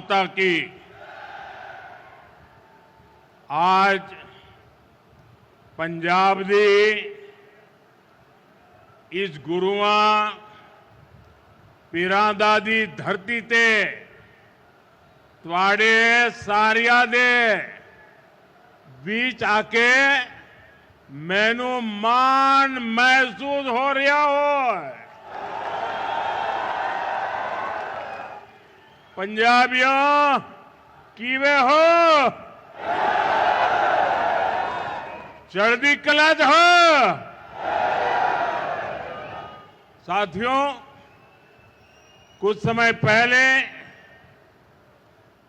माता की। आज पंजाब दी इस गुरुआं पीरां दी धरती ते तुहाडे सारिया दे बीच आके मैनू मान महसूस हो रहा हो। पंजाबियों किवे हो? चढ़दी कला च हो? साथियों, कुछ समय पहले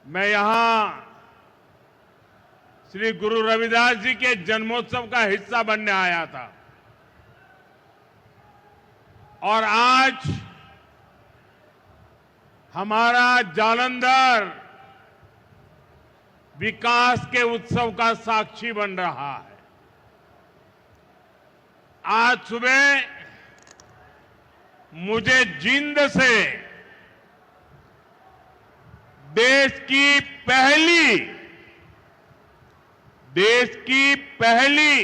मैं यहां श्री गुरु रविदास जी के जन्मोत्सव का हिस्सा बनने आया था और आज हमारा जालंधर विकास के उत्सव का साक्षी बन रहा है। आज सुबह मुझे जींद से देश की पहली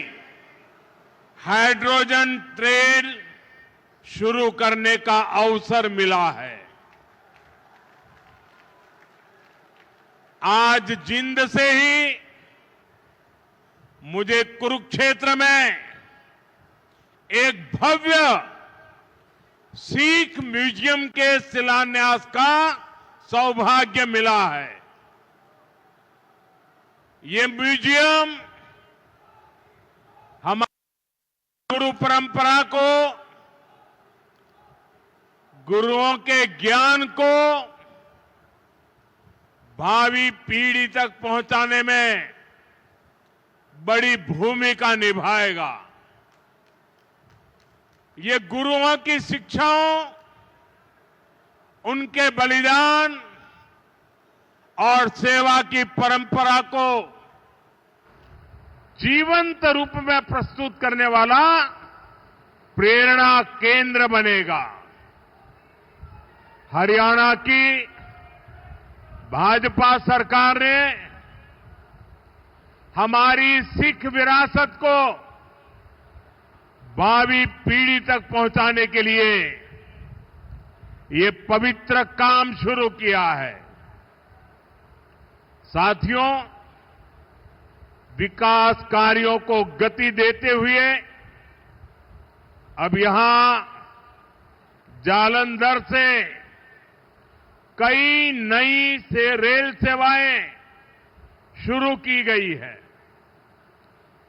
हाइड्रोजन ट्रेन शुरू करने का अवसर मिला है। आज जींद से ही मुझे कुरुक्षेत्र में एक भव्य सिख म्यूजियम के शिलान्यास का सौभाग्य मिला है। ये म्यूजियम हमारी गुरु परंपरा को, गुरुओं के ज्ञान को भावी पीढ़ी तक पहुंचाने में बड़ी भूमिका निभाएगा। ये गुरुओं की शिक्षाओं, उनके बलिदान और सेवा की परंपरा को जीवंत रूप में प्रस्तुत करने वाला प्रेरणा केंद्र बनेगा। हरियाणा की भाजपा सरकार ने हमारी सिख विरासत को भावी पीढ़ी तक पहुंचाने के लिए ये पवित्र काम शुरू किया है। साथियों, विकास कार्यों को गति देते हुए अब यहां जालंधर से कई नई रेल सेवाएं शुरू की गई है।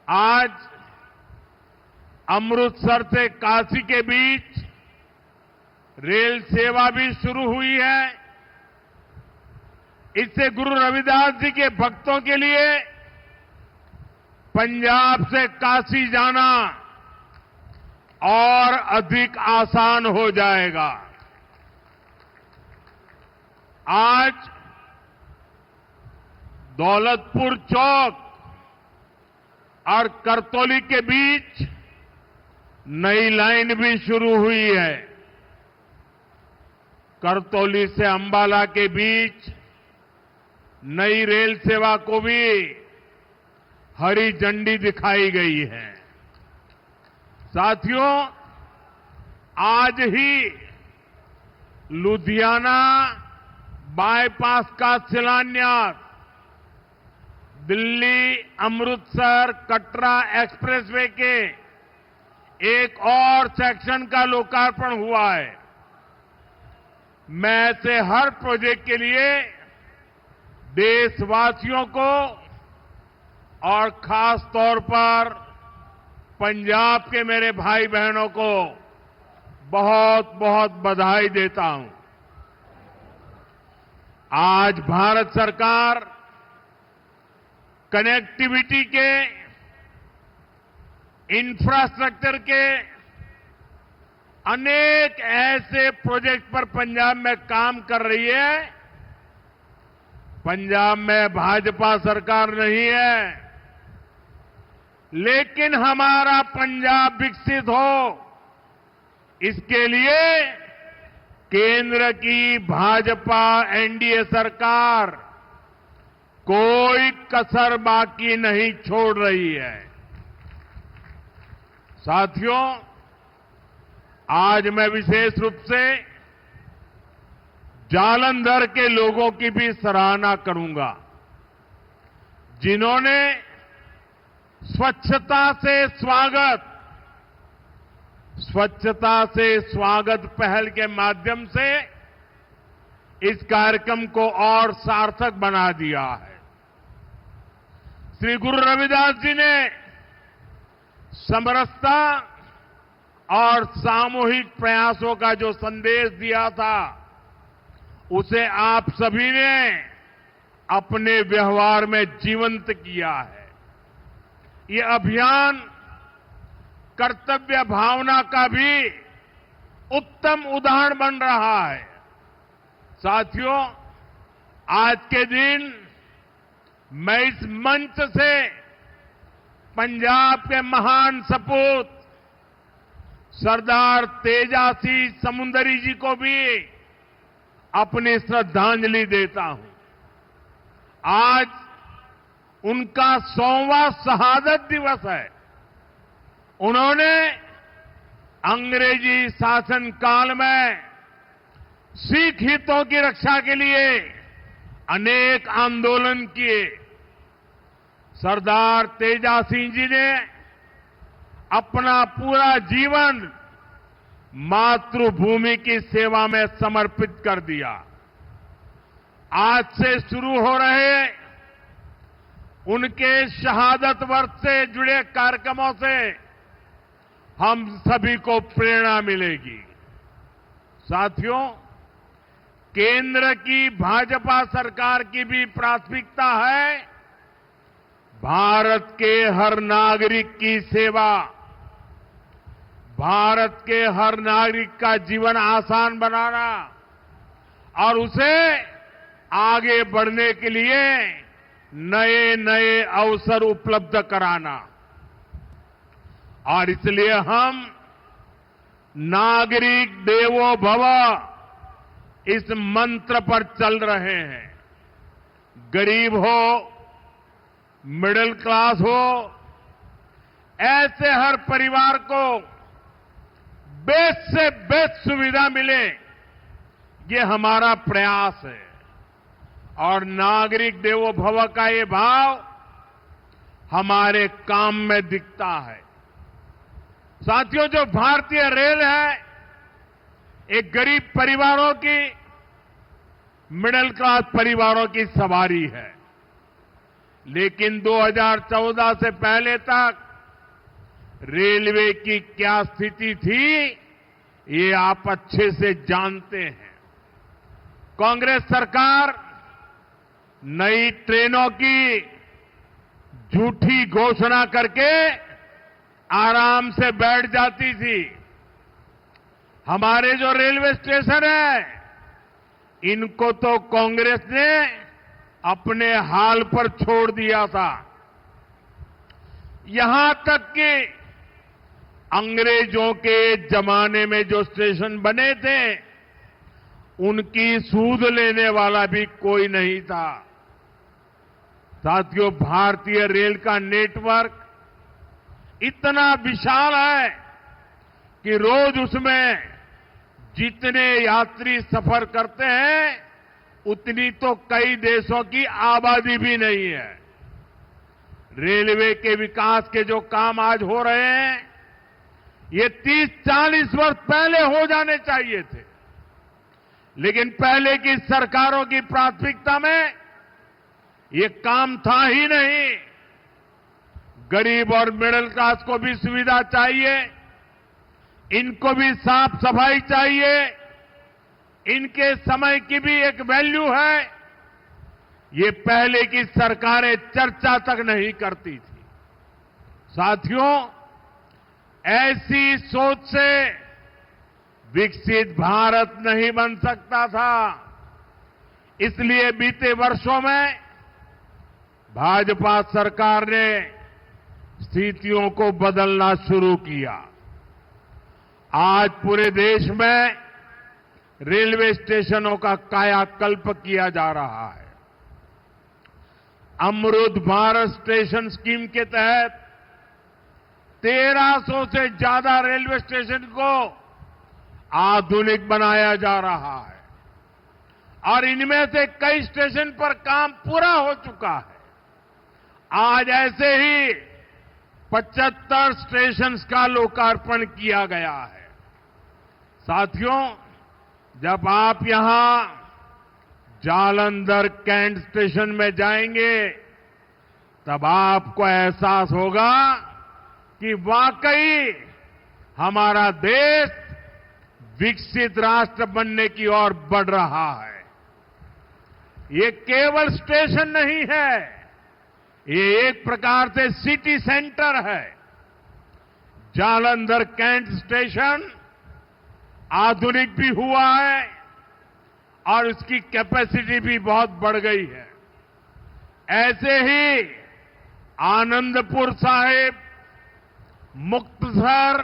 आज अमृतसर से काशी के बीच रेल सेवा भी शुरू हुई है। इससे गुरु रविदास जी के भक्तों के लिए पंजाब से काशी जाना और अधिक आसान हो जाएगा। आज दौलतपुर चौक और करतौली के बीच नई लाइन भी शुरू हुई है। करतौली से अंबाला के बीच नई रेल सेवा को भी हरी झंडी दिखाई गई है। साथियों, आज ही लुधियाना बाईपास का शिलान्यास, दिल्ली अमृतसर कटरा एक्सप्रेसवे के एक और सेक्शन का लोकार्पण हुआ है। मैं ऐसे हर प्रोजेक्ट के लिए देशवासियों को और खास तौर पर पंजाब के मेरे भाई बहनों को बहुत बहुत बधाई देता हूं। आज भारत सरकार कनेक्टिविटी के, इंफ्रास्ट्रक्चर के अनेक ऐसे प्रोजेक्ट पर पंजाब में काम कर रही है। पंजाब में भाजपा सरकार नहीं है, लेकिन हमारा पंजाब विकसित हो, इसके लिए केंद्र की भाजपा एनडीए सरकार कोई कसर बाकी नहीं छोड़ रही है। साथियों, आज मैं विशेष रूप से जालंधर के लोगों की भी सराहना करूंगा, जिन्होंने स्वच्छता से स्वागत पहल के माध्यम से इस कार्यक्रम को और सार्थक बना दिया है। श्री गुरु रविदास जी ने समरसता और सामूहिक प्रयासों का जो संदेश दिया था, उसे आप सभी ने अपने व्यवहार में जीवंत किया है। ये अभियान कर्तव्य भावना का भी उत्तम उदाहरण बन रहा है। साथियों, आज के दिन मैं इस मंच से पंजाब के महान सपूत सरदार तेजासी समुंदरी जी को भी अपनी श्रद्धांजलि देता हूं। आज उनका 100वां शहादत दिवस है। उन्होंने अंग्रेजी शासन काल में सिख हितों की रक्षा के लिए अनेक आंदोलन किए। सरदार तेजा सिंह जी ने अपना पूरा जीवन मातृभूमि की सेवा में समर्पित कर दिया। आज से शुरू हो रहे उनके शहादत वर्ष से जुड़े कार्यक्रमों से हम सभी को प्रेरणा मिलेगी। साथियों, केंद्र की भाजपा सरकार की भी प्राथमिकता है भारत के हर नागरिक की सेवा, भारत के हर नागरिक का जीवन आसान बनाना और उसे आगे बढ़ने के लिए नए नए अवसर उपलब्ध कराना। और इसलिए हम नागरिक देवो भव इस मंत्र पर चल रहे हैं। गरीब हो, मिडिल क्लास हो, ऐसे हर परिवार को बेस्ट से बेस्ट सुविधा मिले, ये हमारा प्रयास है। और नागरिक देवो भव का ये भाव हमारे काम में दिखता है। साथियों, जो भारतीय रेल है, एक गरीब परिवारों की, मिडिल क्लास परिवारों की सवारी है। लेकिन 2014 से पहले तक रेलवे की क्या स्थिति थी, ये आप अच्छे से जानते हैं। कांग्रेस सरकार नई ट्रेनों की झूठी घोषणा करके आराम से बैठ जाती थी। हमारे जो रेलवे स्टेशन है, इनको तो कांग्रेस ने अपने हाल पर छोड़ दिया था। यहां तक कि अंग्रेजों के जमाने में जो स्टेशन बने थे, उनकी सूध लेने वाला भी कोई नहीं था। साथियों, भारतीय रेल का नेटवर्क इतना विशाल है कि रोज उसमें जितने यात्री सफर करते हैं, उतनी तो कई देशों की आबादी भी नहीं है। रेलवे के विकास के जो काम आज हो रहे हैं, ये 30-40 वर्ष पहले हो जाने चाहिए थे। लेकिन पहले की सरकारों की प्राथमिकता में ये काम था ही नहीं। गरीब और मिडिल क्लास को भी सुविधा चाहिए, इनको भी साफ सफाई चाहिए, इनके समय की भी एक वैल्यू है। ये पहले की सरकारें चर्चा तक नहीं करती थी। साथियों, ऐसी सोच से विकसित भारत नहीं बन सकता था। इसलिए बीते वर्षों में भाजपा सरकार ने स्थितियों को बदलना शुरू किया। आज पूरे देश में रेलवे स्टेशनों का कायाकल्प किया जा रहा है। अमृत भारत स्टेशन स्कीम के तहत 1300 से ज्यादा रेलवे स्टेशन को आधुनिक बनाया जा रहा है और इनमें से कई स्टेशन पर काम पूरा हो चुका है। आज ऐसे ही 75 स्टेशन का लोकार्पण किया गया है। साथियों, जब आप यहां जालंधर कैंट स्टेशन में जाएंगे तब आपको एहसास होगा कि वाकई हमारा देश विकसित राष्ट्र बनने की ओर बढ़ रहा है। ये केवल स्टेशन नहीं है, ये एक प्रकार से सिटी सेंटर है। जालंधर कैंट स्टेशन आधुनिक भी हुआ है और इसकी कैपेसिटी भी बहुत बढ़ गई है। ऐसे ही आनंदपुर साहिब, मुक्तसर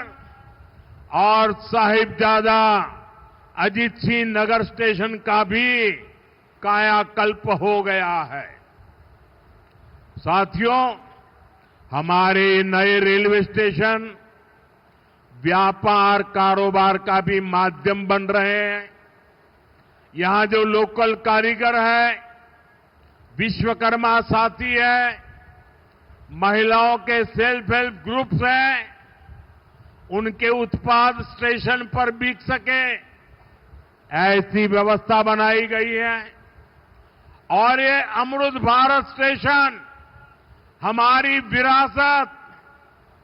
और साहिबजादा अजीत सिंह नगर स्टेशन का भी कायाकल्प हो गया है। साथियों, हमारे नए रेलवे स्टेशन व्यापार कारोबार का भी माध्यम बन रहे हैं। यहां जो लोकल कारीगर है, विश्वकर्मा साथी है, महिलाओं के सेल्फ हेल्प ग्रुप्स हैं, उनके उत्पाद स्टेशन पर बिक सके, ऐसी व्यवस्था बनाई गई है। और ये अमृत भारत स्टेशन हमारी विरासत,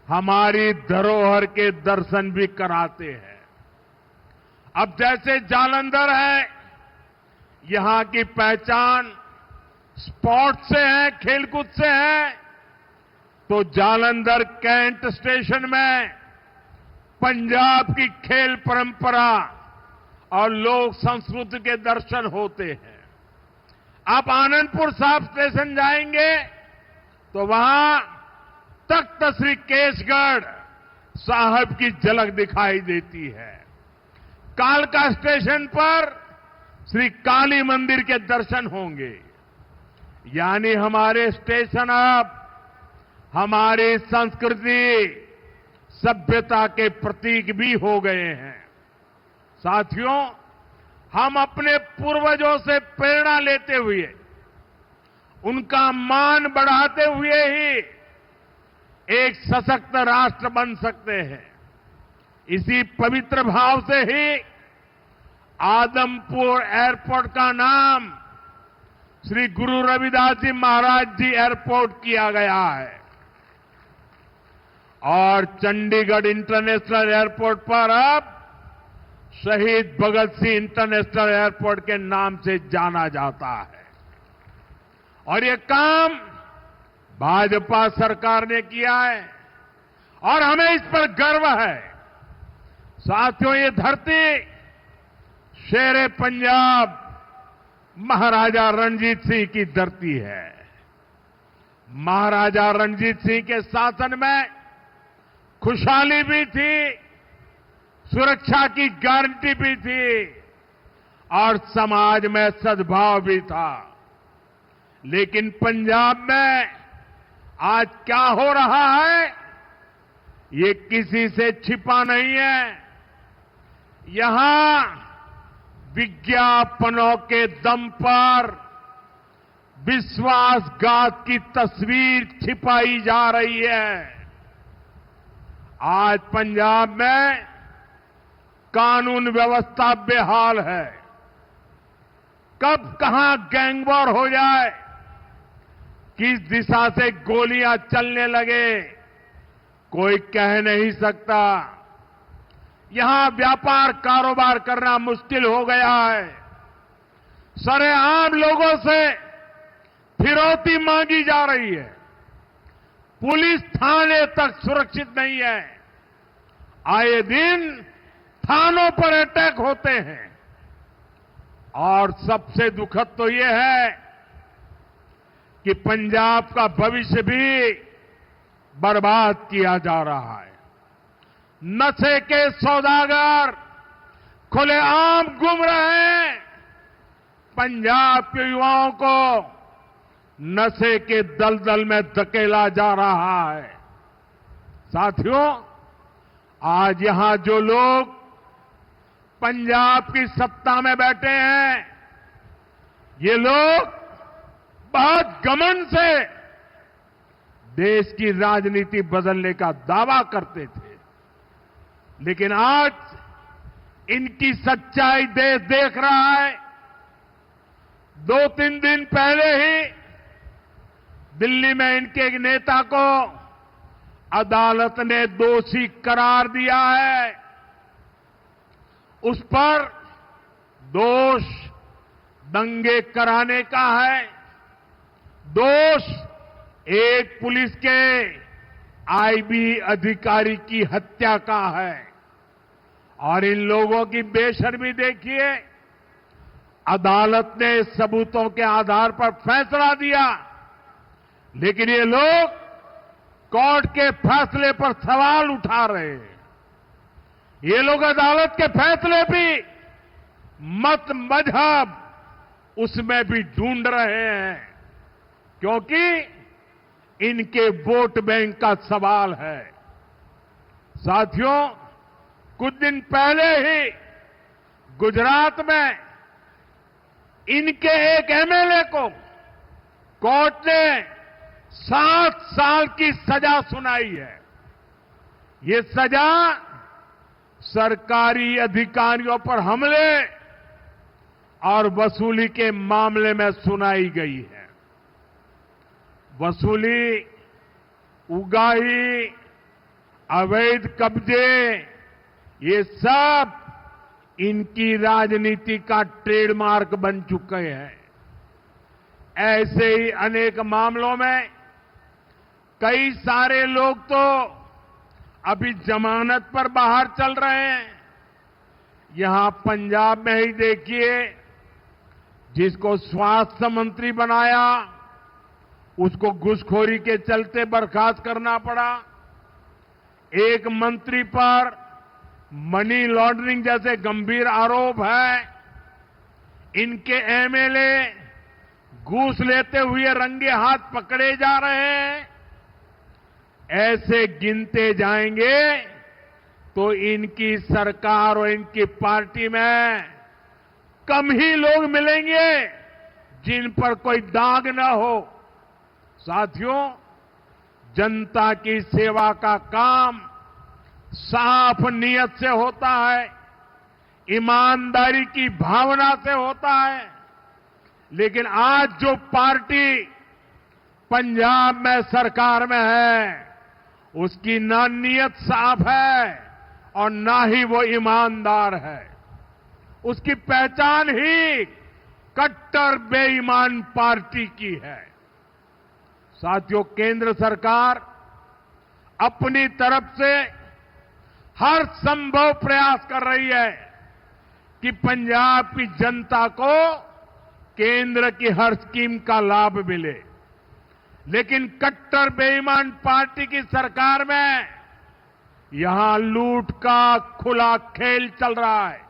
हमारी धरोहर के दर्शन भी कराते हैं। अब जैसे जालंधर है, यहां की पहचान स्पोर्ट्स से है, खेलकूद से है, तो जालंधर कैंट स्टेशन में पंजाब की खेल परंपरा और लोक संस्कृति के दर्शन होते हैं। आप आनंदपुर साहिब स्टेशन जाएंगे तो वहां तख्त श्री केसगढ़ साहब की झलक दिखाई देती है। कालका स्टेशन पर श्री काली मंदिर के दर्शन होंगे। यानी हमारे स्टेशन अब हमारी संस्कृति, सभ्यता के प्रतीक भी हो गए हैं। साथियों, हम अपने पूर्वजों से प्रेरणा लेते हुए, उनका मान बढ़ाते हुए ही एक सशक्त राष्ट्र बन सकते हैं। इसी पवित्र भाव से ही आदमपुर एयरपोर्ट का नाम श्री गुरु रविदास जी महाराज जी एयरपोर्ट किया गया है और चंडीगढ़ इंटरनेशनल एयरपोर्ट पर अब शहीद भगत सिंह इंटरनेशनल एयरपोर्ट के नाम से जाना जाता है। और ये काम भाजपा सरकार ने किया है और हमें इस पर गर्व है। साथियों, ये धरती शेरे पंजाब महाराजा रणजीत सिंह की धरती है। महाराजा रणजीत सिंह के शासन में खुशहाली भी थी, सुरक्षा की गारंटी भी थी और समाज में सद्भाव भी था। लेकिन पंजाब में आज क्या हो रहा है, ये किसी से छिपा नहीं है। यहां विज्ञापनों के दम पर विश्वासघात की तस्वीर छिपाई जा रही है। आज पंजाब में कानून व्यवस्था बेहाल है। कब कहां गैंगवॉर हो जाए, किस दिशा से गोलियां चलने लगे, कोई कह नहीं सकता। यहां व्यापार कारोबार करना मुश्किल हो गया है। सरेआम लोगों से फिरौती मांगी जा रही है। पुलिस थाने तक सुरक्षित नहीं है। आए दिन थानों पर अटैक होते हैं और सबसे दुखद तो ये है कि पंजाब का भविष्य भी बर्बाद किया जा रहा है। नशे के सौदागर खुलेआम घूम रहे हैं। पंजाब के युवाओं को नशे के दलदल में धकेला जा रहा है। साथियों, आज यहां जो लोग पंजाब की सत्ता में बैठे हैं, ये लोग बहुत घमंड से देश की राजनीति बदलने का दावा करते थे, लेकिन आज इनकी सच्चाई देश देख रहा है। 2-3 दिन पहले ही दिल्ली में इनके एक नेता को अदालत ने दोषी करार दिया है। उस पर दोष दंगे कराने का है, दोष एक पुलिस के आईबी अधिकारी की हत्या का है। और इन लोगों की बेशर्मी देखिए, अदालत ने सबूतों के आधार पर फैसला दिया, लेकिन ये लोग कोर्ट के फैसले पर सवाल उठा रहे हैं। ये लोग अदालत के फैसले भी मत मजहब उसमें भी ढूंढ रहे हैं, क्योंकि इनके वोट बैंक का सवाल है। साथियों, कुछ दिन पहले ही गुजरात में इनके एक एमएलए को कोर्ट ने 7 साल की सजा सुनाई है। ये सजा सरकारी अधिकारियों पर हमले और वसूली के मामले में सुनाई गई है। वसूली, उगाही, अवैध कब्जे, ये सब इनकी राजनीति का ट्रेडमार्क बन चुके हैं। ऐसे ही अनेक मामलों में कई सारे लोग तो अभी जमानत पर बाहर चल रहे हैं। यहां पंजाब में ही देखिए, जिसको स्वास्थ्य मंत्री बनाया उसको घूसखोरी के चलते बर्खास्त करना पड़ा। एक मंत्री पर मनी लॉन्ड्रिंग जैसे गंभीर आरोप है। इनके एमएलए घूस लेते हुए रंगे हाथ पकड़े जा रहे हैं। ऐसे गिनते जाएंगे तो इनकी सरकार और इनकी पार्टी में कम ही लोग मिलेंगे जिन पर कोई दाग न हो। साथियों, जनता की सेवा का काम साफ नियत से होता है, ईमानदारी की भावना से होता है, लेकिन आज जो पार्टी पंजाब में सरकार में है, उसकी ना नियत साफ है और ना ही वो ईमानदार है। उसकी पहचान ही कट्टर बेईमान पार्टी की है। साथियों, केंद्र सरकार अपनी तरफ से हर संभव प्रयास कर रही है कि पंजाब की जनता को केंद्र की हर स्कीम का लाभ मिले, लेकिन कट्टर बेईमान पार्टी की सरकार में यहां लूट का खुला खेल चल रहा है।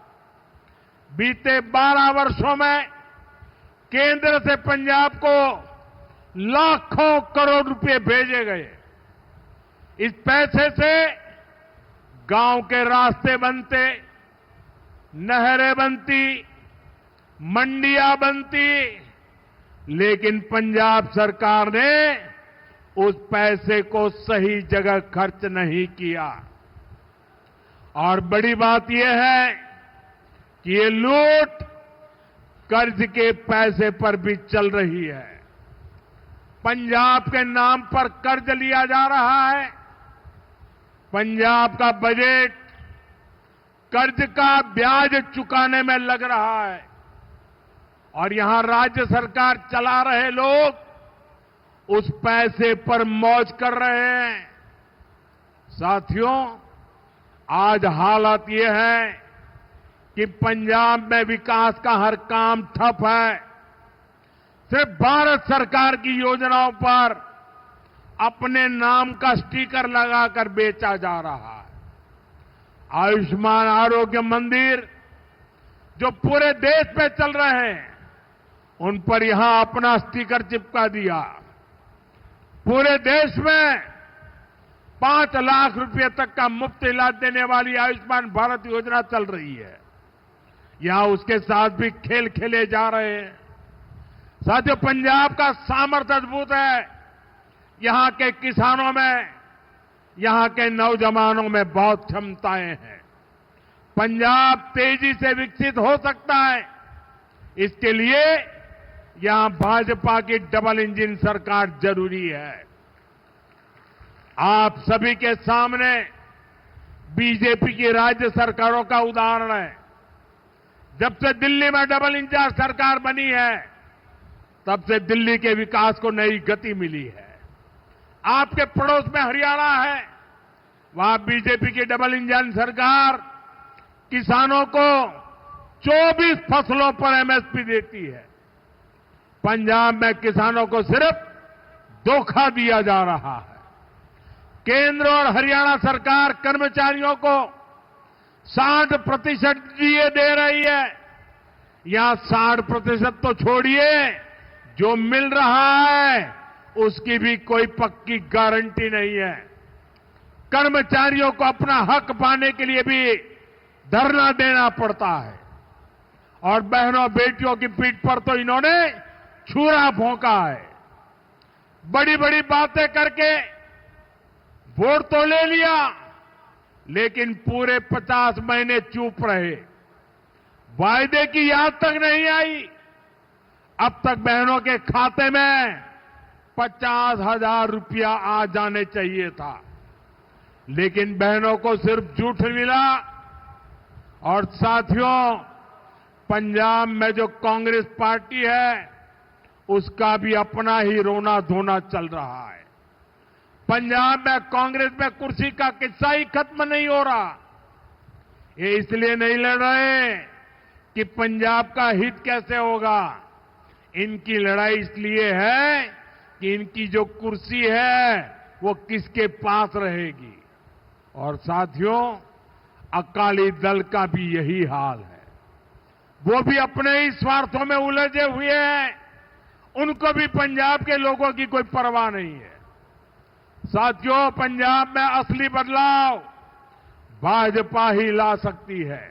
बीते 12 वर्षों में केंद्र से पंजाब को लाखों करोड़ रुपए भेजे गए। इस पैसे से गांव के रास्ते बनते, नहरें बनती, मंडियां बनती, लेकिन पंजाब सरकार ने उस पैसे को सही जगह खर्च नहीं किया। और बड़ी बात यह है कि ये लूट कर्ज के पैसे पर भी चल रही है। पंजाब के नाम पर कर्ज लिया जा रहा है। पंजाब का बजट कर्ज का ब्याज चुकाने में लग रहा है और यहां राज्य सरकार चला रहे लोग उस पैसे पर मौज कर रहे हैं। साथियों, आज हालत यह है कि पंजाब में विकास का हर काम ठप है। सिर्फ भारत सरकार की योजनाओं पर अपने नाम का स्टिकर लगाकर बेचा जा रहा है। आयुष्मान आरोग्य मंदिर जो पूरे देश में चल रहे हैं, उन पर यहां अपना स्टिकर चिपका दिया। पूरे देश में 5 लाख रुपए तक का मुफ्त इलाज देने वाली आयुष्मान भारत योजना चल रही है। यहां उसके साथ भी खेल खेले जा रहे हैं। साथियों, पंजाब का सामर्थ्य अद्भुत है। यहां के किसानों में, यहां के नौजवानों में बहुत क्षमताएं हैं। पंजाब तेजी से विकसित हो सकता है। इसके लिए यहां भाजपा की डबल इंजन सरकार जरूरी है। आप सभी के सामने बीजेपी की राज्य सरकारों का उदाहरण है। जब से दिल्ली में डबल इंजन सरकार बनी है, तब से दिल्ली के विकास को नई गति मिली है। आपके पड़ोस में हरियाणा है, वहां बीजेपी की डबल इंजन सरकार किसानों को 24 फसलों पर एमएसपी देती है। पंजाब में किसानों को सिर्फ धोखा दिया जा रहा है। केंद्र और हरियाणा सरकार कर्मचारियों को 60% डीए दे रही है। यहां 60% तो छोड़िए, जो मिल रहा है उसकी भी कोई पक्की गारंटी नहीं है। कर्मचारियों को अपना हक पाने के लिए भी धरना देना पड़ता है। और बहनों बेटियों की पीठ पर तो इन्होंने छुरा भोंका है। बड़ी बड़ी बातें करके वोट तो ले लिया, लेकिन पूरे 50 महीने चुप रहे। वायदे की याद तक नहीं आई। अब तक बहनों के खाते में 50,000 रुपया आ जाने चाहिए था, लेकिन बहनों को सिर्फ झूठ मिला। और साथियों, पंजाब में जो कांग्रेस पार्टी है, उसका भी अपना ही रोना धोना चल रहा है। पंजाब में कांग्रेस में कुर्सी का किस्सा ही खत्म नहीं हो रहा। ये इसलिए नहीं लड़ रहे कि पंजाब का हित कैसे होगा। इनकी लड़ाई इसलिए है कि इनकी जो कुर्सी है वो किसके पास रहेगी। और साथियों, अकाली दल का भी यही हाल है। वो भी अपने ही स्वार्थों में उलझे हुए हैं। उनको भी पंजाब के लोगों की कोई परवाह नहीं है। साथियों, पंजाब में असली बदलाव भाजपा ही ला सकती है।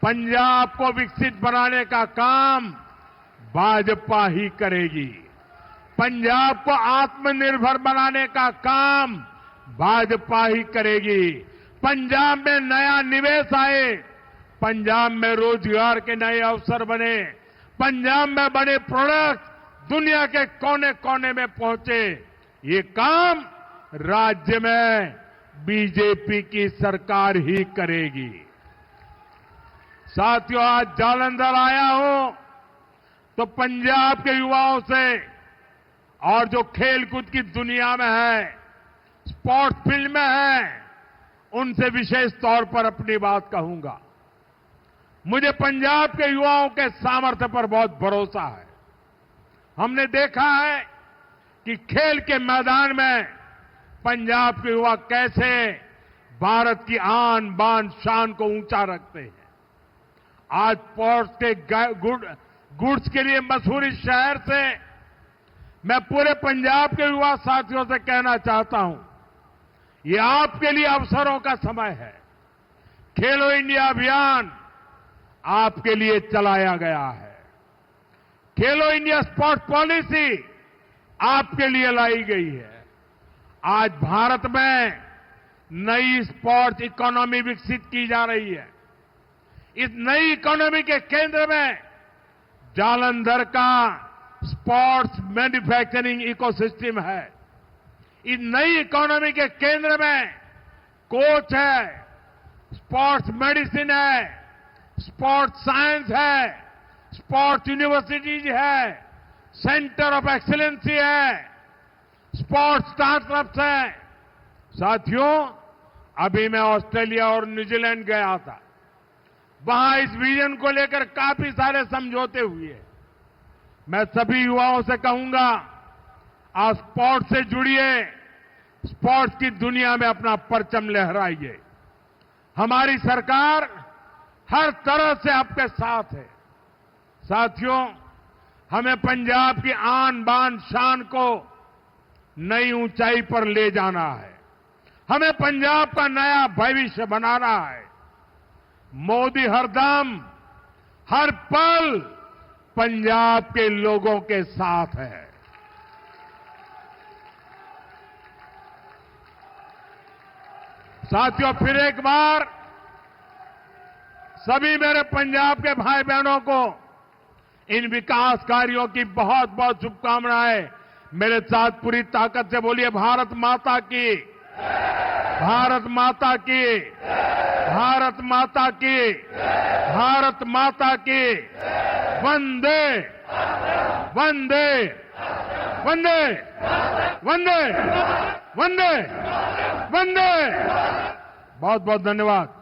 पंजाब को विकसित बनाने का काम भाजपा ही करेगी। पंजाब को आत्मनिर्भर बनाने का काम भाजपा ही करेगी। पंजाब में नया निवेश आए, पंजाब में रोजगार के नए अवसर बने, पंजाब में बड़े प्रोडक्ट दुनिया के कोने कोने में पहुंचे, ये काम राज्य में बीजेपी की सरकार ही करेगी। साथियों, आज जालंधर आया हूं तो पंजाब के युवाओं से और जो खेलकूद की दुनिया में है, स्पोर्ट्स फील्ड में है, उनसे विशेष तौर पर अपनी बात कहूंगा। मुझे पंजाब के युवाओं के सामर्थ्य पर बहुत भरोसा है। हमने देखा है कि खेल के मैदान में पंजाब के युवा कैसे भारत की आन बान शान को ऊंचा रखते हैं। आज स्पोर्ट्स के गुड्स के लिए मशहूर इस शहर से मैं पूरे पंजाब के युवा साथियों से कहना चाहता हूं, ये आपके लिए अवसरों का समय है। खेलो इंडिया अभियान आपके लिए चलाया गया है। खेलो इंडिया स्पोर्ट्स पॉलिसी आपके लिए लाई गई है। आज भारत में नई स्पोर्ट्स इकोनॉमी विकसित की जा रही है। इस नई इकोनॉमी के केंद्र में जालंधर का स्पोर्ट्स मैन्युफैक्चरिंग इकोसिस्टम है। इस नई इकोनॉमी के केंद्र में कोच है, स्पोर्ट्स मेडिसिन है, स्पोर्ट्स साइंस है, स्पोर्ट्स यूनिवर्सिटीज है, सेंटर ऑफ एक्सीलेंसी है, स्पोर्ट्स स्टार्टअप्स है। साथियों, अभी मैं ऑस्ट्रेलिया और न्यूजीलैंड गया था। वहां इस विजन को लेकर काफी सारे समझौते हुए। मैं सभी युवाओं से कहूंगा, आप स्पोर्ट्स से जुड़िए, स्पोर्ट्स की दुनिया में अपना परचम लहराइए। हमारी सरकार हर तरह से आपके साथ है। साथियों, हमें पंजाब की आन बान शान को नई ऊंचाई पर ले जाना है। हमें पंजाब का नया भविष्य बनाना है। मोदी हरदम हर पल पंजाब के लोगों के साथ है। साथियों, फिर एक बार सभी मेरे पंजाब के भाई बहनों को इन विकास कार्यों की बहुत बहुत शुभकामनाएं। मेरे साथ पूरी ताकत से बोलिए, भारत माता की, भारत माता की, भारत माता की, भारत माता की। वंदे वंदे वंदे वंदे वंदे वंदे। बहुत बहुत धन्यवाद।